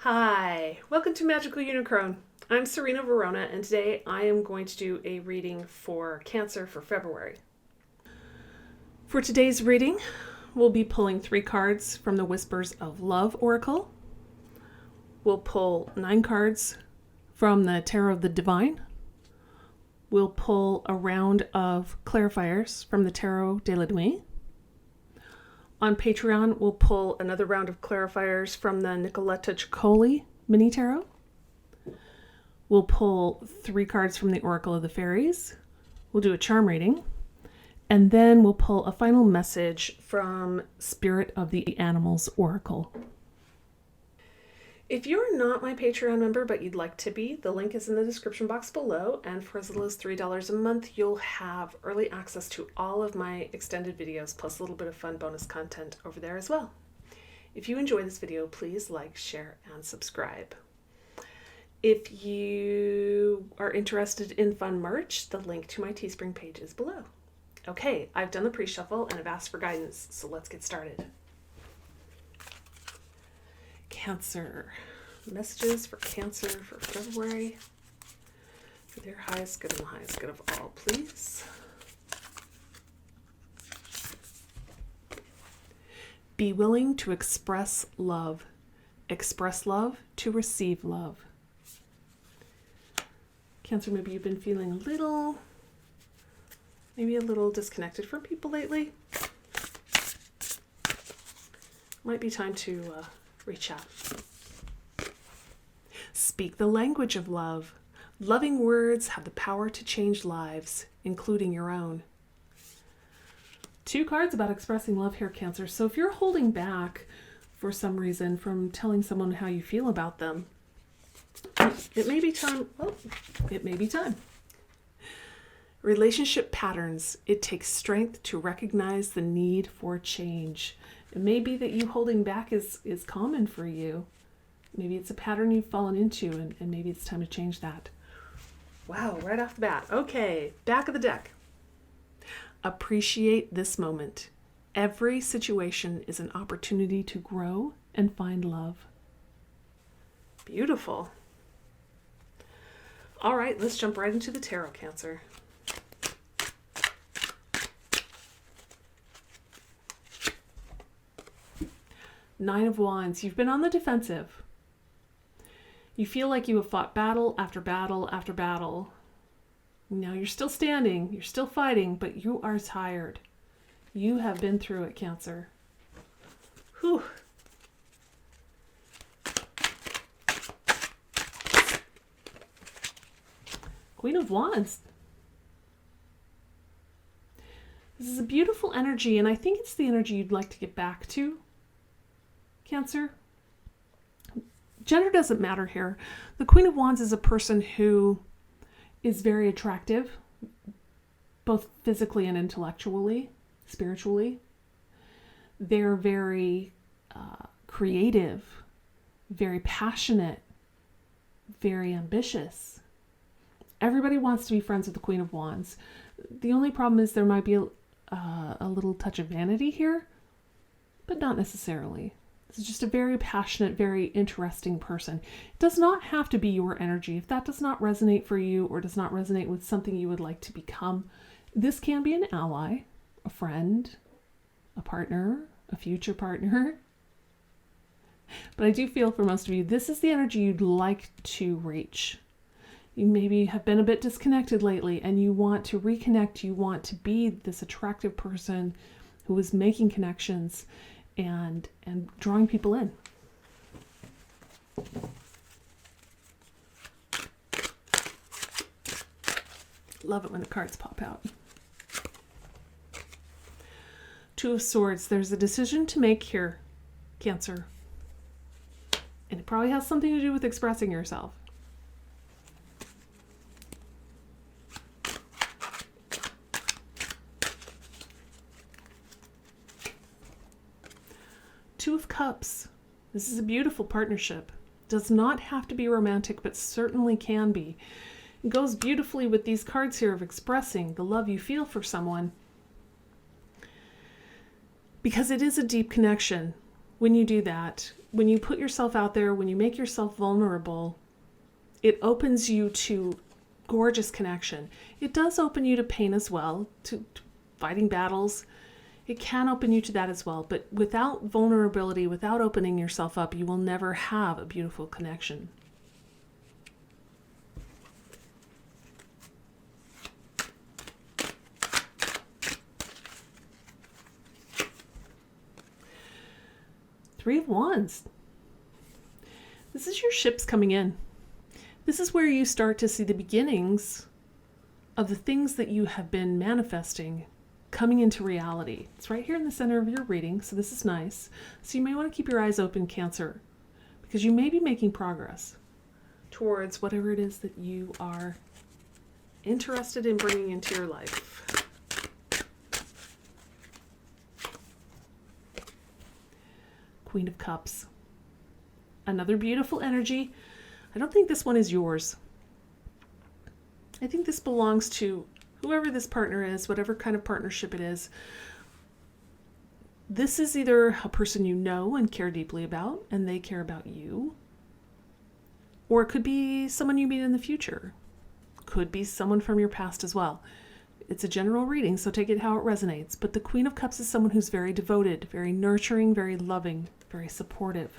Hi, welcome to Magical Unicron. I'm Serena Verona, and today I am going to do a reading for Cancer for February. For today's reading, we'll be pulling 3 cards from the Whispers of Love Oracle. We'll pull 9 cards from the Tarot of the Divine. We'll pull a round of clarifiers from the Tarot de la Nuit. On Patreon, we'll pull another round of clarifiers from the Nicoletta Ciccoli mini tarot. We'll pull 3 cards from the Oracle of the Fairies. We'll do a charm reading. And then we'll pull a final message from Spirit of the Animals Oracle. If you're not my Patreon member, but you'd like to be, the link is in the description box below. And for as little as $3 a month, you'll have early access to all of my extended videos, plus a little bit of fun bonus content over there as well. If you enjoy this video, please like, share, and subscribe. If you are interested in fun merch, the link to my Teespring page is below. Okay, I've done the pre-shuffle and I've asked for guidance, so let's get started. Cancer. Messages for Cancer for February. For their highest good and the highest good of all, please. Be willing to express love. Express love to receive love. Cancer, maybe you've been feeling maybe a little disconnected from people lately. Might be time to reach out. Speak the language of love. Loving words have the power to change lives, including your own. 2 cards about expressing love here, Cancer. So if you're holding back for some reason from telling someone how you feel about them, it may be time. Well, it may be time. Relationship patterns. It takes strength to recognize the need for change. It may be that you holding back is common for you. Maybe it's a pattern you've fallen into, and maybe it's time to change that. Wow, right off the bat. Okay, back of the deck. Appreciate this moment. Every situation is an opportunity to grow and find love. Beautiful. All right, let's jump right into the tarot, Cancer. Nine of Wands. You've been on the defensive. You feel like you have fought battle after battle after battle. Now you're still standing, you're still fighting, but you are tired. You have been through it, Cancer. Whew. Queen of Wands. This is a beautiful energy, and I think it's the energy you'd like to get back to, Cancer. Gender doesn't matter here. The Queen of Wands is a person who is very attractive, both physically and intellectually, spiritually. They're very creative, very passionate, very ambitious. Everybody wants to be friends with the Queen of Wands. The only problem is there might be a little touch of vanity here, but not necessarily. It's just a very passionate, very interesting person. It does not have to be your energy. If that does not resonate for you or does not resonate with something you would like to become, this can be an ally, a friend, a partner, a future partner. But I do feel for most of you, this is the energy you'd like to reach. You maybe have been a bit disconnected lately and you want to reconnect. You want to be this attractive person who is making connections and drawing people in. Love it when the cards pop out. 2 of Swords. There's a decision to make here, Cancer. And it probably has something to do with expressing yourself. Two of Cups. This is a beautiful partnership. Does not have to be romantic, but certainly can be. It goes beautifully with these cards here of expressing the love you feel for someone. Because it is a deep connection. when you do that, when you put yourself out there, when you make yourself vulnerable, it opens you to gorgeous connection. It does open you to pain as well, to fighting battles. It can open you to that as well. But without vulnerability, without opening yourself up, you will never have a beautiful connection. Three of Wands. This is your ships coming in. This is where you start to see the beginnings of the things that you have been manifesting coming into reality. It's right here in the center of your reading, so this is nice. So you may want to keep your eyes open, Cancer, because you may be making progress towards whatever it is that you are interested in bringing into your life. Queen of Cups. Another beautiful energy. I don't think this one is yours. I think this belongs to whoever this partner is, whatever kind of partnership it is. This is either a person you know and care deeply about, and they care about you, or it could be someone you meet in the future. Could be someone from your past as well. It's a general reading, so take it how it resonates. But the Queen of Cups is someone who's very devoted, very nurturing, very loving, very supportive.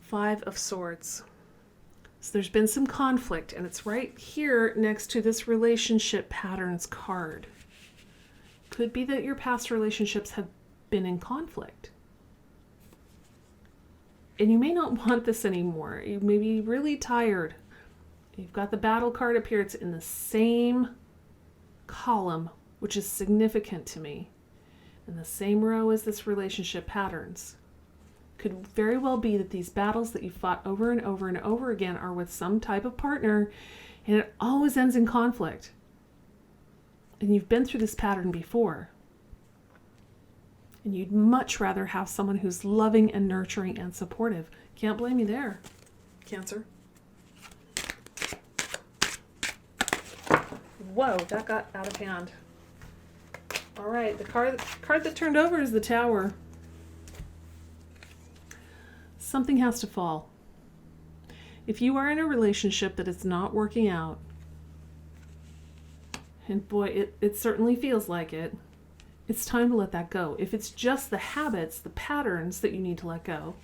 Five of Swords. So there's been some conflict, and it's right here next to this relationship patterns card. Could be that your past relationships have been in conflict. And you may not want this anymore. You may be really tired. You've got the battle card up here. It's in the same column, which is significant to me. In the same row as this relationship patterns. Could very well be that these battles that you fought over and over and over again are with some type of partner, and it always ends in conflict. And you've been through this pattern before. And you'd much rather have someone who's loving and nurturing and supportive. Can't blame you there, Cancer. Whoa, that got out of hand. All right, the card that turned over is the Tower. Something has to fall. If you are in a relationship that is not working out, and boy, it certainly feels like it, it's time to let that go. If it's just the habits, the patterns that you need to let go,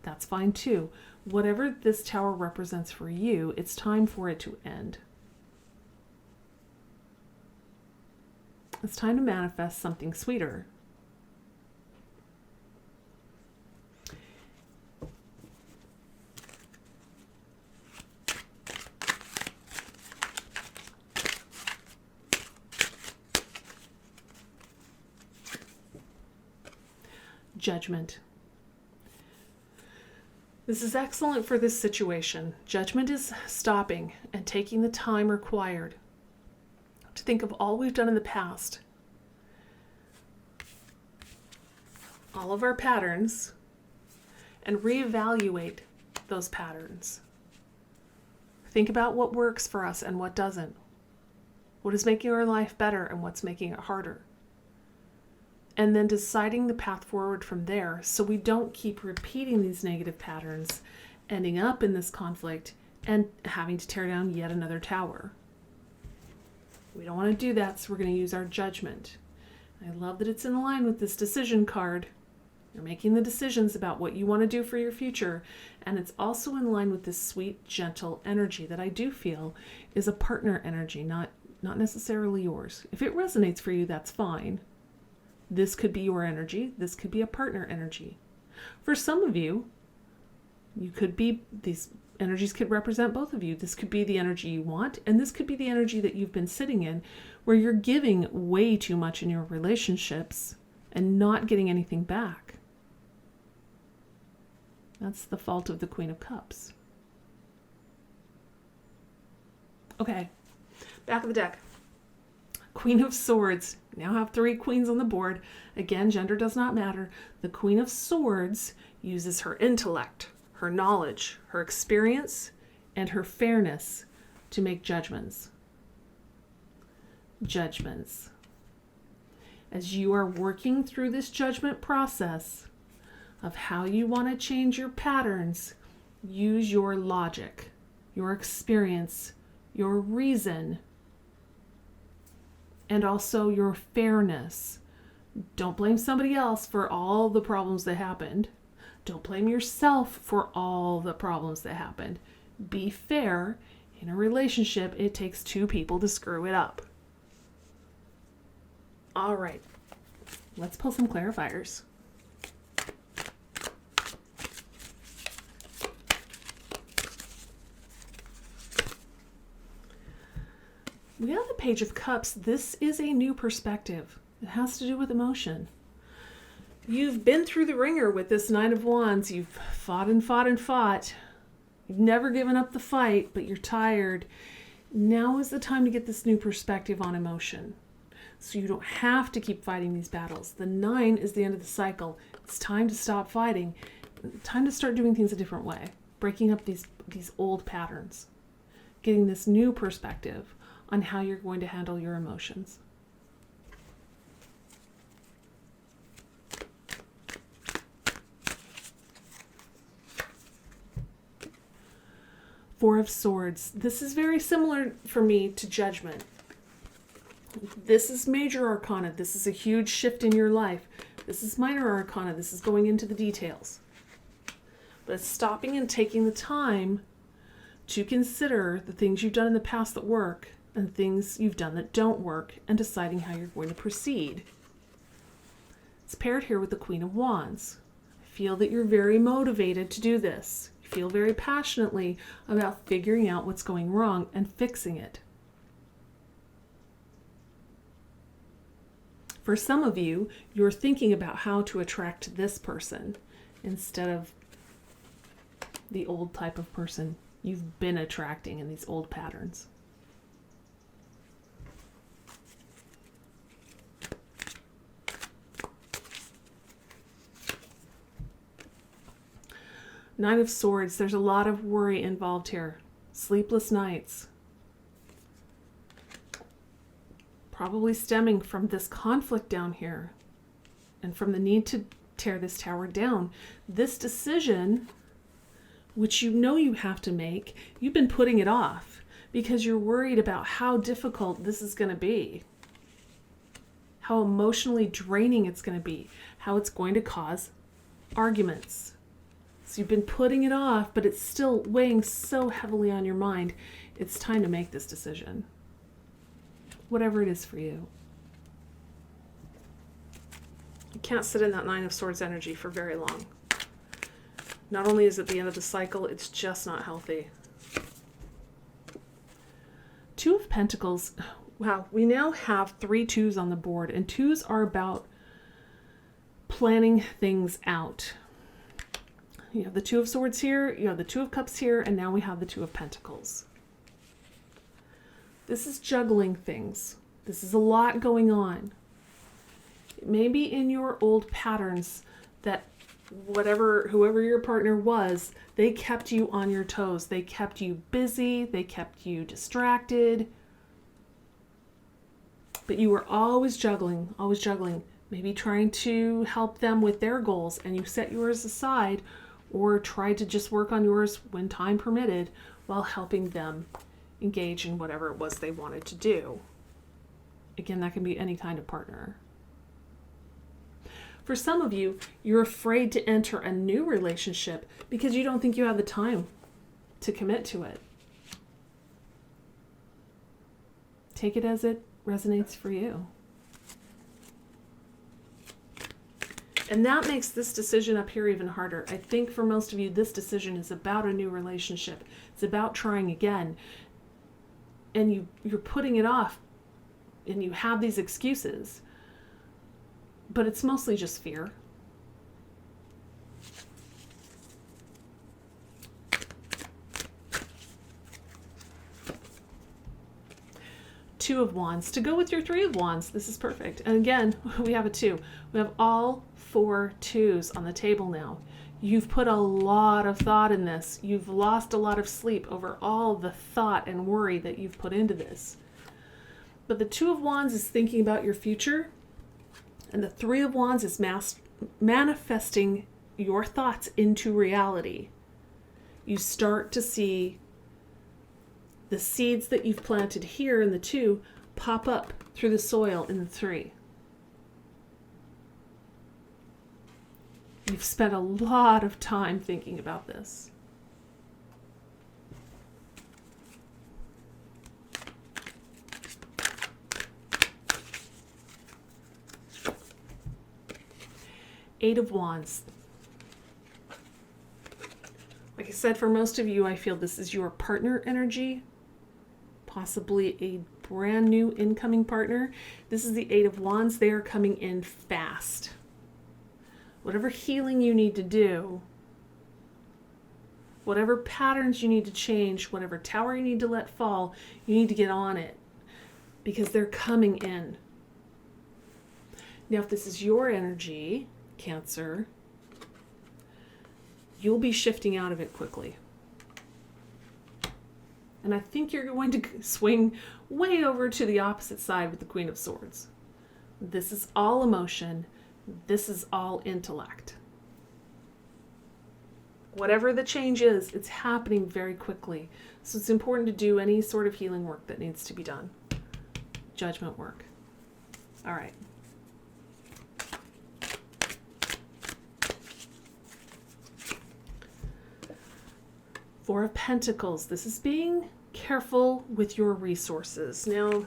that's fine too. Whatever this Tower represents for you, it's time for it to end. It's time to manifest something sweeter. Judgment. This is excellent for this situation. Judgment is stopping and taking the time required to think of all we've done in the past, all of our patterns, and reevaluate those patterns. Think about what works for us and what doesn't. What is making our life better and what's making it harder. And then deciding the path forward from there so we don't keep repeating these negative patterns, ending up in this conflict and having to tear down yet another tower. We don't want to do that, so we're going to use our judgment. I love that it's in line with this decision card. You're making the decisions about what you want to do for your future, and it's also in line with this sweet, gentle energy that I do feel is a partner energy, not necessarily yours. If it resonates for you, that's fine. This could be your energy. This could be a partner energy. For some of you, these energies could represent both of you. This could be the energy you want, and this could be the energy that you've been sitting in, where you're giving way too much in your relationships and not getting anything back. That's the fault of the Queen of Cups. Okay, back of the deck. Queen of Swords. Now have 3 queens on the board. Again, gender does not matter. The Queen of Swords uses her intellect, her knowledge, her experience, and her fairness to make judgments. Judgments. As you are working through this judgment process of how you want to change your patterns, use your logic, your experience, your reason, and also your fairness. Don't blame somebody else for all the problems that happened. Don't blame yourself for all the problems that happened. Be fair. In a relationship, it takes two people to screw it up. All right, let's pull some clarifiers. We have the Page of Cups. This is a new perspective. It has to do with emotion. You've been through the ringer with this Nine of Wands. You've fought and fought and fought. You've never given up the fight, but you're tired. Now is the time to get this new perspective on emotion. So you don't have to keep fighting these battles. The 9 is the end of the cycle. It's time to stop fighting. Time to start doing things a different way. Breaking up these old patterns. Getting this new perspective on how you're going to handle your emotions. Four of Swords. This is very similar for me to Judgment. This is major arcana. This is a huge shift in your life. This is minor arcana. This is going into the details. But it's stopping and taking the time to consider the things you've done in the past that work and things you've done that don't work and deciding how you're going to proceed. It's paired here with the Queen of Wands. I feel that you're very motivated to do this. You feel very passionately about figuring out what's going wrong and fixing it. For some of you, you're thinking about how to attract this person instead of the old type of person you've been attracting in these old patterns. Nine of Swords, there's a lot of worry involved here. Sleepless nights. Probably stemming from this conflict down here and from the need to tear this tower down. This decision, which you know you have to make, you've been putting it off because you're worried about how difficult this is going to be, how emotionally draining it's going to be, how it's going to cause arguments. So you've been putting it off, but it's still weighing so heavily on your mind. It's time to make this decision. Whatever it is for you. You can't sit in that Nine of Swords energy for very long. Not only is it the end of the cycle, it's just not healthy. Two of Pentacles. Wow, we now have 3 2s on the board, and 2s are about planning things out. You have the Two of Swords here, you have the Two of Cups here, and now we have the Two of Pentacles. This is juggling things. This is a lot going on. Maybe in your old patterns that whoever your partner was, they kept you on your toes. They kept you busy. They kept you distracted. But you were always juggling, maybe trying to help them with their goals, and you set yours aside or tried to just work on yours when time permitted while helping them engage in whatever it was they wanted to do. Again, that can be any kind of partner. For some of you, you're afraid to enter a new relationship because you don't think you have the time to commit to it. Take it as it resonates for you. And that makes this decision up here even harder. I think for most of you, this decision is about a new relationship. It's about trying again. And you're putting it off and you have these excuses. But it's mostly just fear. Two of Wands. To go with your Three of Wands, this is perfect. And again, we have a 2. We have all 4 2s on the table now. You've put a lot of thought in this. You've lost a lot of sleep over all the thought and worry that you've put into this. But the Two of Wands is thinking about your future, and the Three of Wands is manifesting your thoughts into reality. You start to see the seeds that you've planted here in the Two pop up through the soil in the Three. You've spent a lot of time thinking about this. Eight of Wands. Like I said, for most of you, I feel this is your partner energy, possibly a brand new incoming partner. This is the Eight of Wands. They are coming in fast. Whatever healing you need to do, whatever patterns you need to change, whatever tower you need to let fall, you need to get on it because they're coming in. Now, if this is your energy, Cancer, you'll be shifting out of it quickly. And I think you're going to swing way over to the opposite side with the Queen of Swords. This is all emotion. This is all intellect. Whatever the change is, it's happening very quickly. So it's important to do any sort of healing work that needs to be done. Judgment work. All right. Four of Pentacles. This is being careful with your resources. Now,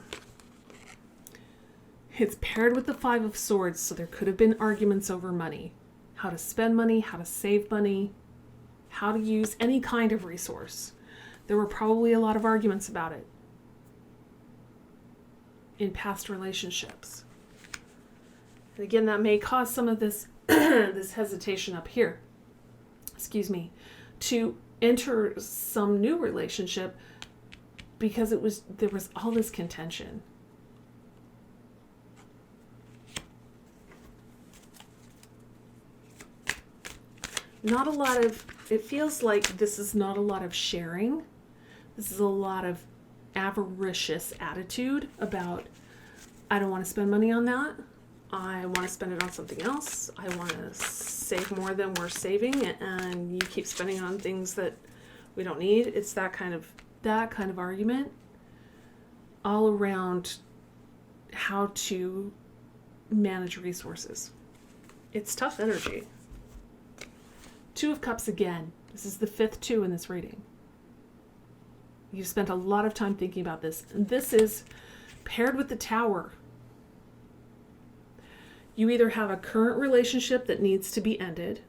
it's paired with the Five of Swords, so there could have been arguments over money. How to spend money, how to save money, how to use any kind of resource. There were probably a lot of arguments about it in past relationships. And again, that may cause some of this this hesitation up here, excuse me, to enter some new relationship because there was all this contention. Not a lot of, it feels like this is not a lot of sharing. This is a lot of avaricious attitude about, I don't want to spend money on that. I want to spend it on something else. I want to save more than we're saving, and you keep spending on things that we don't need. It's that kind of argument all around how to manage resources. It's tough energy. Two of Cups again. This is the fifth two in this reading. You've spent a lot of time thinking about this. And this is paired with the Tower. You either have a current relationship that needs to be ended.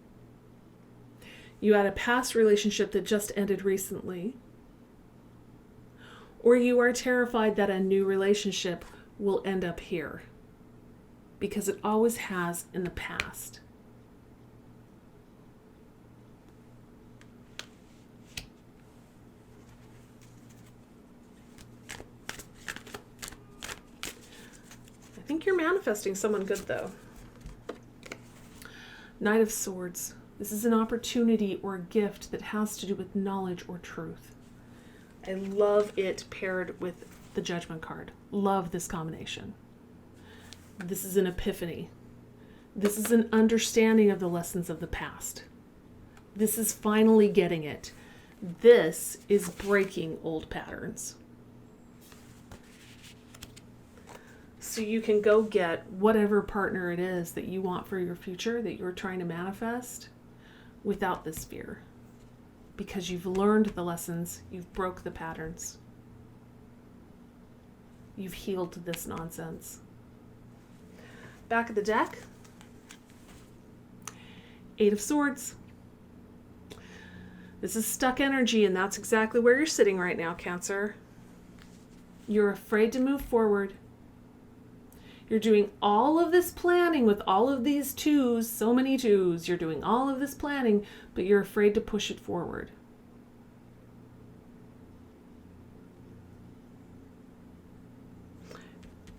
You had a past relationship that just ended recently. Or you are terrified that a new relationship will end up here. Because it always has in the past. I think you're manifesting someone good, though. Knight of Swords. This is an opportunity or a gift that has to do with knowledge or truth. I love it paired with the Judgment card. Love this combination. This is an epiphany. This is an understanding of the lessons of the past. This is finally getting it. This is breaking old patterns. So you can go get whatever partner it is that you want for your future, that you're trying to manifest, without this fear. Because you've learned the lessons, you've broke the patterns. You've healed this nonsense. Back of the deck. Eight of Swords. This is stuck energy, and that's exactly where you're sitting right now, Cancer. You're afraid to move forward. You're doing all of this planning with all of these twos, so many twos. You're doing all of this planning, but you're afraid to push it forward.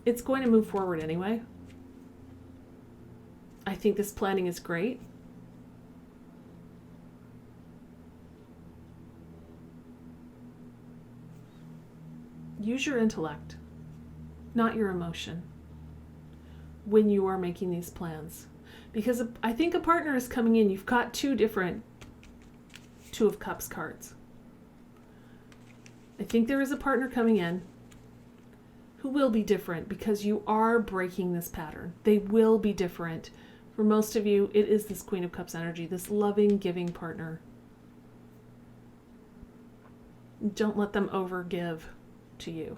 It's going to move forward anyway. I think this planning is great. use your intellect, not your emotion, when you are making these plans. Because I think a partner is coming in. You've got two different Two of Cups cards. I think there is a partner coming in who will be different because you are breaking this pattern. They will be different. For most of you, it is this Queen of Cups energy, this loving, giving partner. Don't let them overgive to you.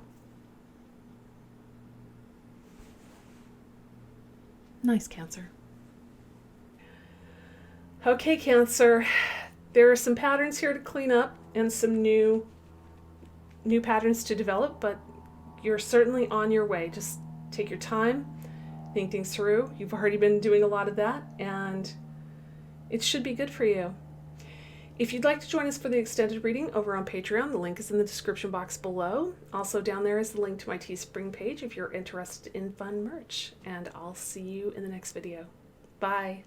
Nice, Cancer. Okay, Cancer. There are some patterns here to clean up and some new patterns to develop, but you're certainly on your way. Just take your time, think things through. You've already been doing a lot of that, and it should be good for you. If you'd like to join us for the extended reading over on Patreon, the link is in the description box below. Also down there is the link to my Teespring page if you're interested in fun merch. And I'll see you in the next video. Bye.